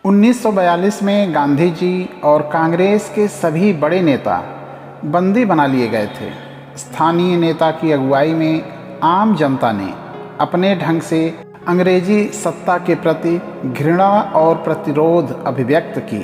1942 में गांधी जी और कांग्रेस के सभी बड़े नेता बंदी बना लिए गए थे। स्थानीय नेता की अगुवाई में आम जनता ने अपने ढंग से अंग्रेजी सत्ता के प्रति घृणा और प्रतिरोध अभिव्यक्त की।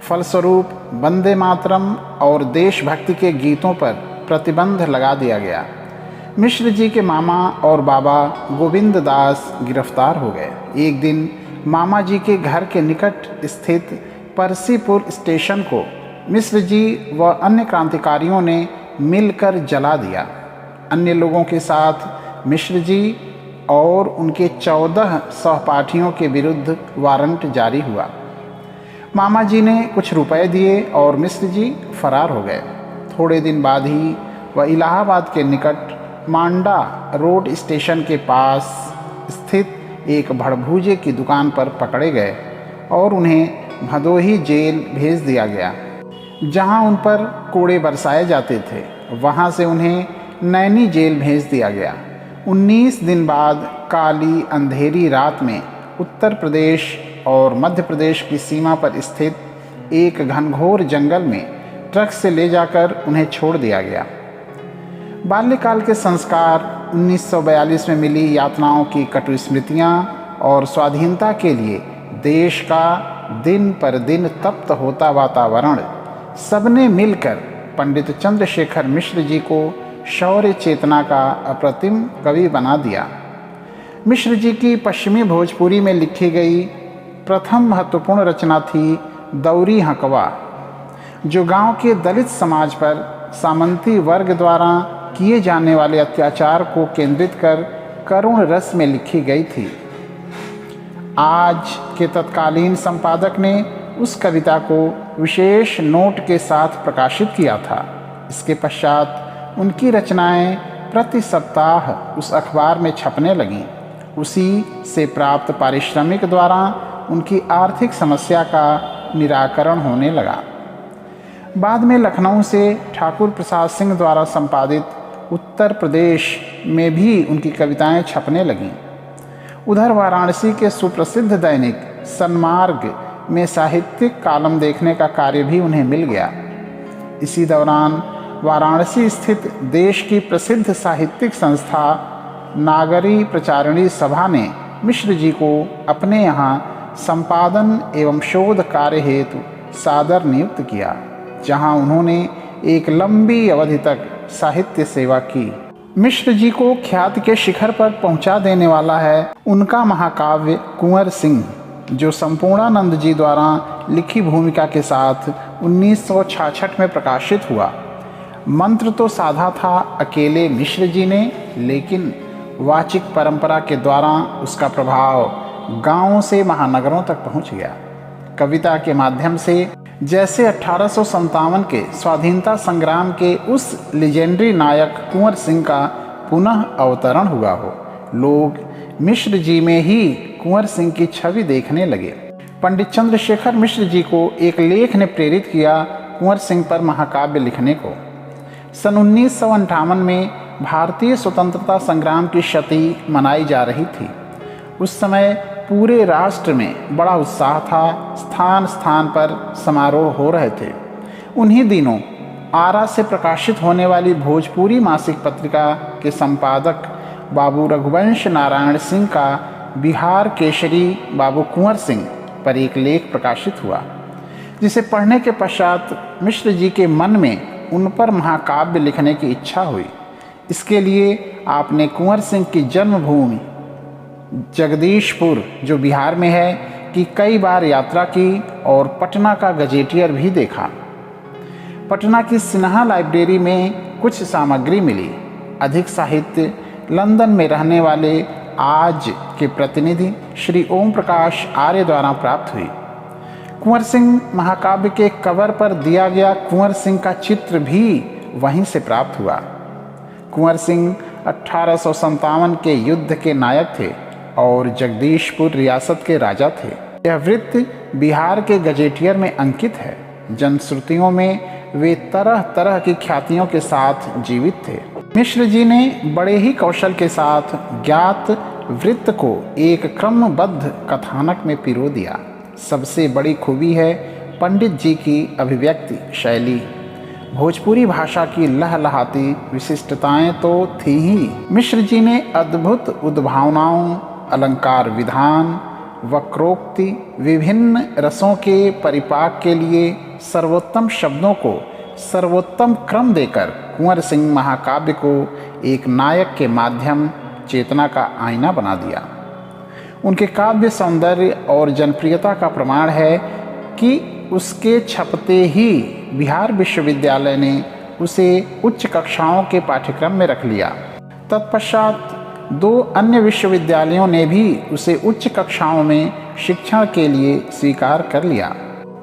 फलस्वरूप वंदे मातरम और देशभक्ति के गीतों पर प्रतिबंध लगा दिया गया। मिश्र जी के मामा और बाबा गोविंद दास गिरफ्तार हो गए। एक दिन मामा जी के घर के निकट स्थित परसीपुर स्टेशन को मिश्र जी व अन्य क्रांतिकारियों ने मिलकर जला दिया। अन्य लोगों के साथ मिश्र जी और उनके 14 सहपाठियों के विरुद्ध वारंट जारी हुआ। मामा जी ने कुछ रुपए दिए और मिश्र जी फरार हो गए। थोड़े दिन बाद ही वह इलाहाबाद के निकट मांडा रोड स्टेशन के पास स्थित एक भड़भूजे की दुकान पर पकड़े गए और उन्हें भदोही जेल भेज दिया गया, जहां उन पर कोड़े बरसाए जाते थे। वहां से उन्हें नैनी जेल भेज दिया गया। 19 दिन बाद काली अंधेरी रात में उत्तर प्रदेश और मध्य प्रदेश की सीमा पर स्थित एक घनघोर जंगल में ट्रक से ले जाकर उन्हें छोड़ दिया गया। बाल्यकाल के संस्कार, 1942 में मिली यातनाओं की कटु स्मृतियाँ और स्वाधीनता के लिए देश का दिन पर दिन तप्त होता वातावरण, सबने मिलकर पंडित चंद्रशेखर मिश्र जी को शौर्य चेतना का अप्रतिम कवि बना दिया। मिश्र जी की पश्चिमी भोजपुरी में लिखी गई प्रथम महत्वपूर्ण रचना थी दौरी हकवा, जो गांव के दलित समाज पर सामंती वर्ग द्वारा किए जाने वाले अत्याचार को केंद्रित कर करुण रस में लिखी गई थी। आज के तत्कालीन संपादक ने उस कविता को विशेष नोट के साथ प्रकाशित किया था। इसके पश्चात उनकी रचनाएं प्रति सप्ताह उस अखबार में छपने लगीं। उसी से प्राप्त पारिश्रमिक द्वारा उनकी आर्थिक समस्या का निराकरण होने लगा। बाद में लखनऊ से ठाकुर प्रसाद सिंह द्वारा संपादित उत्तर प्रदेश में भी उनकी कविताएं छपने लगीं। उधर वाराणसी के सुप्रसिद्ध दैनिक सन्मार्ग में साहित्यिक कालम देखने का कार्य भी उन्हें मिल गया। इसी दौरान वाराणसी स्थित देश की प्रसिद्ध साहित्यिक संस्था नागरी प्रचारिणी सभा ने मिश्र जी को अपने यहाँ संपादन एवं शोध कार्य हेतु सादर नियुक्त किया, जहाँ उन्होंने एक लंबी अवधि तक साहित्य सेवा की। मिश्र जी को ख्याति के शिखर पर पहुंचा देने वाला है उनका महाकाव्य कुंवर सिंह, जो संपूर्णानंद जी द्वारा लिखी भूमिका के साथ 1966 में प्रकाशित हुआ। मंत्र तो साधा था अकेले मिश्र जी ने, लेकिन वाचिक परंपरा के द्वारा उसका प्रभाव गांवों से महानगरों तक पहुंच गया। कविता के माध्यम से जैसे 1857 के स्वाधीनता संग्राम के उस लीजेंडरी नायक कुंवर सिंह का पुनः अवतरण हुआ हो, लोग मिश्र जी में ही कुंवर सिंह की छवि देखने लगे। पंडित चंद्रशेखर मिश्र जी को एक लेख ने प्रेरित किया कुंवर सिंह पर महाकाव्य लिखने को। सन 1958 में भारतीय स्वतंत्रता संग्राम की शती मनाई जा रही थी। उस समय पूरे राष्ट्र में बड़ा उत्साह था। स्थान स्थान पर समारोह हो रहे थे। उन्हीं दिनों आरा से प्रकाशित होने वाली भोजपुरी मासिक पत्रिका के संपादक बाबू रघुवंश नारायण सिंह का बिहार केसरी बाबू कुंवर सिंह पर एक लेख प्रकाशित हुआ, जिसे पढ़ने के पश्चात मिश्र जी के मन में उन पर महाकाव्य लिखने की इच्छा हुई। इसके लिए आपने कुंवर सिंह की जन्मभूमि जगदीशपुर, जो बिहार में है, की कई बार यात्रा की और पटना का गजेटियर भी देखा। पटना की सिन्हा लाइब्रेरी में कुछ सामग्री मिली। अधिक साहित्य लंदन में रहने वाले आज के प्रतिनिधि श्री ओम प्रकाश आर्य द्वारा प्राप्त हुई। कुंवर सिंह महाकाव्य के कवर पर दिया गया कुंवर सिंह का चित्र भी वहीं से प्राप्त हुआ। कुंवर सिंह 1857 के युद्ध के नायक थे और जगदीशपुर रियासत के राजा थे। यह वृत्त बिहार के गजेटियर में अंकित है। जनश्रुतियों में वे तरह तरह की ख्यातियों के साथ जीवित थे। मिश्र जी ने बड़े ही कौशल के साथ ज्ञात वृत्त को एक क्रमबद्ध कथानक में पिरो दिया। सबसे बड़ी खूबी है पंडित जी की अभिव्यक्ति शैली। भोजपुरी भाषा की लहलहाती विशिष्टताएं तो थी ही, मिश्र जी ने अद्भुत उद्भावनाओं, अलंकार विधान, वक्रोक्ति, विभिन्न रसों के परिपाक के लिए सर्वोत्तम शब्दों को सर्वोत्तम क्रम देकर कुंवर सिंह महाकाव्य को एक नायक के माध्यम चेतना का आईना बना दिया। उनके काव्य सौंदर्य और जनप्रियता का प्रमाण है कि उसके छपते ही बिहार विश्वविद्यालय ने उसे उच्च कक्षाओं के पाठ्यक्रम में रख लिया। तत्पश्चात 2 अन्य विश्वविद्यालयों ने भी उसे उच्च कक्षाओं में शिक्षण के लिए स्वीकार कर लिया।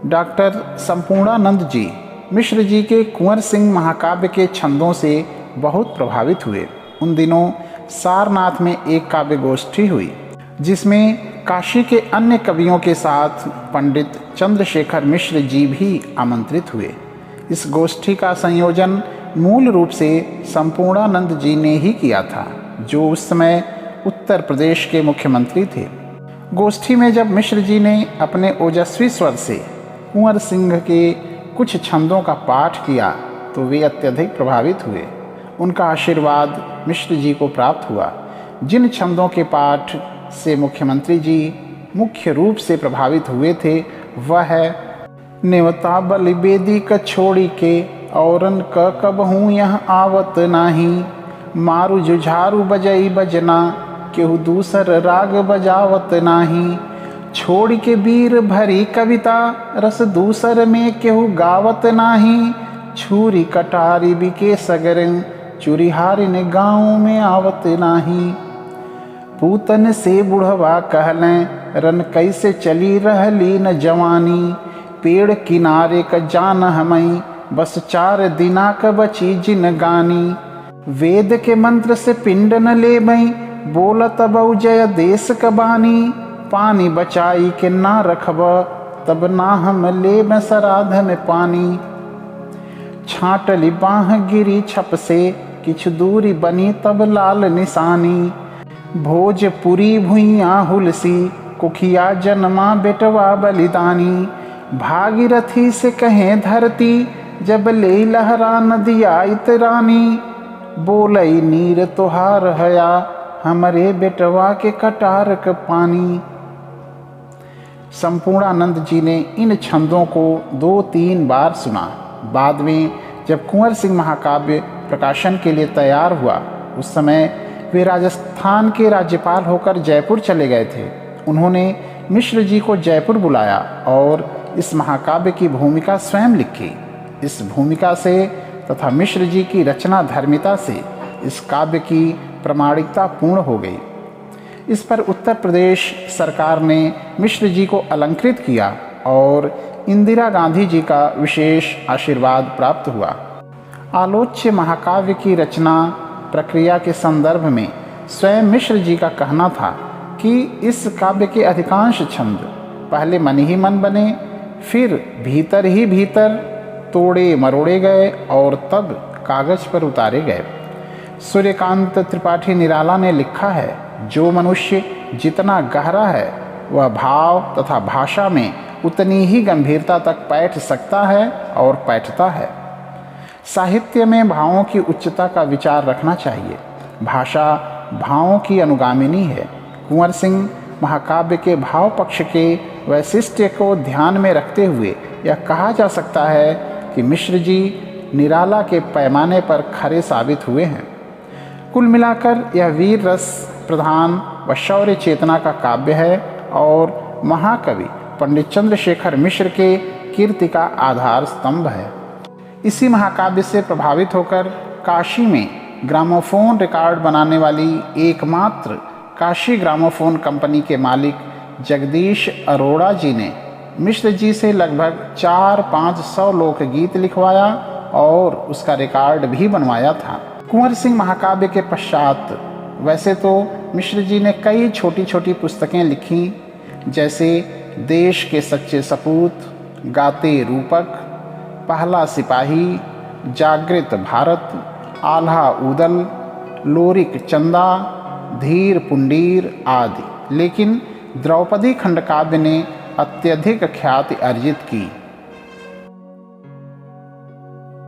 डॉक्टर संपूर्णानंद जी मिश्र जी के कुंवर सिंह महाकाव्य के छंदों से बहुत प्रभावित हुए। उन दिनों सारनाथ में एक काव्य गोष्ठी हुई, जिसमें काशी के अन्य कवियों के साथ पंडित चंद्रशेखर मिश्र जी भी आमंत्रित हुए। इस गोष्ठी का संयोजन मूल रूप से संपूर्णानंद जी ने ही किया था, जो उस समय उत्तर प्रदेश के मुख्यमंत्री थे। गोष्ठी में जब मिश्र जी ने अपने ओजस्वी स्वर से कुंवर सिंह के कुछ छंदों का पाठ किया तो वे अत्यधिक प्रभावित हुए। उनका आशीर्वाद मिश्र जी को प्राप्त हुआ। जिन छंदों के पाठ से मुख्यमंत्री जी मुख्य रूप से प्रभावित हुए थे वह है नेवता बलि बेदी क छोड़ी के औरन क कबहू यह आवत नाही, मारू जुझारू बजई बजना केहू दूसर राग बजावत नाही, छोड़ के वीर भरी कविता रस दूसर में केहू गावत नाही, छुरी कटारी बिके सगरन चुरिहारिन गाँव में आवत नाही, पूतन से बुढ़वा कहलें रन कैसे चली रहली न जवानी, पेड़ किनारे क जान हमई बस 4 दिना क बची जिन गानी, वेद के मंत्र से पिंड न ले बई बोलत बहु जय देश क बानी, पानी बचाई के ना रखब तब ना हम ले में श्राद्ध में पानी, छाटली बाह गिरी छप से किछु दूरी बनी तब लाल निशानी, भोजपुरी भुइया हुलसी कुखिया जन्मा बेटवा बलिदानी, भागीरथी से कहें धरती जब ले लहरा नदिया इतरानी, बोलई नीर तोहार हया हमरे बेटवा के कटार क पानी। संपूर्णानंद जी ने इन छंदों को 2-3 बार सुना। बाद में जब कुंवर सिंह महाकाव्य प्रकाशन के लिए तैयार हुआ, उस समय वे राजस्थान के राज्यपाल होकर जयपुर चले गए थे। उन्होंने मिश्र जी को जयपुर बुलाया और इस महाकाव्य की भूमिका स्वयं लिखी। इस भूमिका से तथा मिश्र जी की रचना धर्मिता से इस काव्य की प्रामाणिकता पूर्ण हो गई। इस पर उत्तर प्रदेश सरकार ने मिश्र जी को अलंकृत किया और इंदिरा गांधी जी का विशेष आशीर्वाद प्राप्त हुआ। आलोच्य महाकाव्य की रचना प्रक्रिया के संदर्भ में स्वयं मिश्र जी का कहना था कि इस काव्य के अधिकांश छंद पहले मन ही मन बने, फिर भीतर ही भीतर तोड़े मरोड़े गए और तब कागज पर उतारे गए। सूर्यकांत त्रिपाठी निराला ने लिखा है, जो मनुष्य जितना गहरा है वह भाव तथा भाषा में उतनी ही गंभीरता तक बैठ सकता है और बैठता है। साहित्य में भावों की उच्चता का विचार रखना चाहिए। भाषा भावों की अनुगामिनी है। कुंवर सिंह महाकाव्य के भाव पक्ष के वैशिष्ट्य को ध्यान में रखते हुए यह कहा जा सकता है कि मिश्र जी निराला के पैमाने पर खरे साबित हुए हैं। कुल मिलाकर यह वीर रस प्रधान व शौर्य चेतना का काव्य है और महाकवि पंडित चंद्रशेखर मिश्र के कीर्ति का आधार स्तंभ है। इसी महाकाव्य से प्रभावित होकर काशी में ग्रामोफोन रिकॉर्ड बनाने वाली एकमात्र काशी ग्रामोफोन कंपनी के मालिक जगदीश अरोड़ा जी ने मिश्र जी से लगभग 400-500 लोकगीत लिखवाया और उसका रिकॉर्ड भी बनवाया था। कुंवर सिंह महाकाव्य के पश्चात वैसे तो मिश्र जी ने कई छोटी छोटी पुस्तकें लिखीं, जैसे देश के सच्चे सपूत, गाते रूपक, पहला सिपाही, जागृत भारत, आल्हा उदल, लोरिक चंदा, धीर पुंडीर आदि। लेकिन द्रौपदी खंडकाव्य ने अत्यधिक ख्याति अर्जित की।